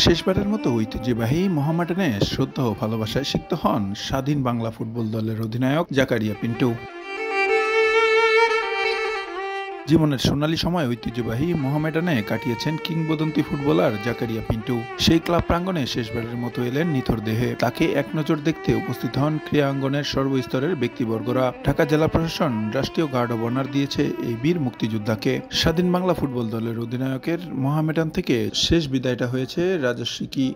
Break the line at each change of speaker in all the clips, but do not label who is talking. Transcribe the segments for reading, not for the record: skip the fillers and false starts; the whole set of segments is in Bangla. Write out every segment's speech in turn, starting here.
শেষবারের মতো ঐতিহ্যবাহী মোহামেডানে শ্রদ্ধা ও ভালোবাসায় সিক্ত হন স্বাধীন বাংলা ফুটবল দলের অধিনায়ক জাকারিয়া পিন্টু। জীবনের সোনালী সময় ঐতিহ্যবাহী মোহামেডানে কাটিয়েছেন কিংবদন্তি ফুটবলার জাকারিয়া পিন্টু। সেই ক্লাব প্রাঙ্গণে শেষবারের মতো এলেন নিথর দেহে। তাকে এক নজর দেখতে উপস্থিত হন ক্রীড়াঙ্গনের সর্বস্তরের ব্যক্তিবর্গরা। ঢাকা জেলা প্রশাসন রাষ্ট্রীয় গার্ড অব অনার দিয়েছে এই বীর মুক্তিযোদ্ধাকে। স্বাধীন বাংলা ফুটবল দলের অধিনায়কের মোহামেডান থেকে শেষ বিদায়টা হয়েছে রাজস্বীকি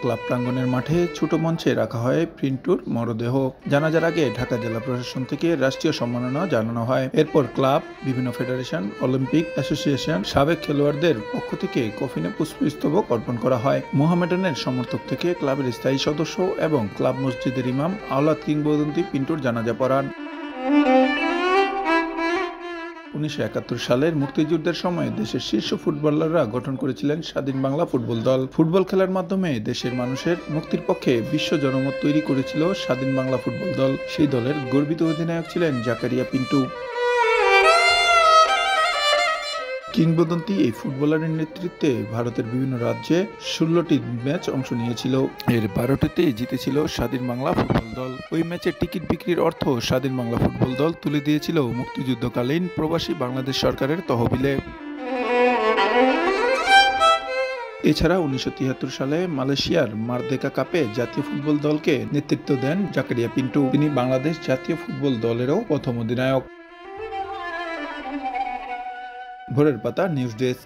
ক্লাব প্রাঙ্গণের মাঠে ছোট মঞ্চে রাখা হয় পিন্টুর মরদেহ। জানাজার আগে ঢাকা জেলা প্রশাসন থেকে রাষ্ট্রীয় সম্মাননা জানানো হয়। এরপর ক্লাব, বিভিন্ন ফেডারেশন, অলিম্পিক অ্যাসোসিয়েশন, সাবেক খেলোয়াড়দের পক্ষ থেকে কফিনে পুষ্পস্তবক অর্পণ করা হয়। মোহামেডানের সমর্থক থেকে ক্লাবের স্থায়ী সদস্য এবং ক্লাব মসজিদের ইমাম আওলাদ কিংবদন্তি পিন্টুর জানাজা পড়ান। 1971 সালের মুক্তিযুদ্ধের সময় দেশের শীর্ষ ফুটবলাররা গঠন করেছিলেন স্বাধীন বাংলা ফুটবল দল। ফুটবল খেলার মাধ্যমে দেশের মানুষের মুক্তির পক্ষে বিশ্ব জনমত তৈরি করেছিল স্বাধীন বাংলা ফুটবল দল। সেই দলের গর্বিত অধিনায়ক ছিলেন জাকারিয়া পিন্টু। কিংবদন্তি এই ফুটবলারের নেতৃত্বে ভারতের বিভিন্ন রাজ্যে 16টি ম্যাচ অংশ নিয়েছিল। এর 12টিতেই জিতেছিল স্বাধীন বাংলা ফুটবল দল। ওই ম্যাচের টিকিট বিক্রির অর্থ স্বাধীন বাংলা ফুটবল দল তুলে দিয়েছিল মুক্তিযুদ্ধকালীন প্রবাসী বাংলাদেশ সরকারের তহবিলে। এছাড়া 1973 সালে মালয়েশিয়ার মারদেকা কাপে জাতীয় ফুটবল দলকে নেতৃত্ব দেন জাকারিয়া পিন্টু। তিনি বাংলাদেশ জাতীয় ফুটবল দলেরও প্রথম অধিনায়ক। ভোরের পাতা নিউজ ডেস্ক।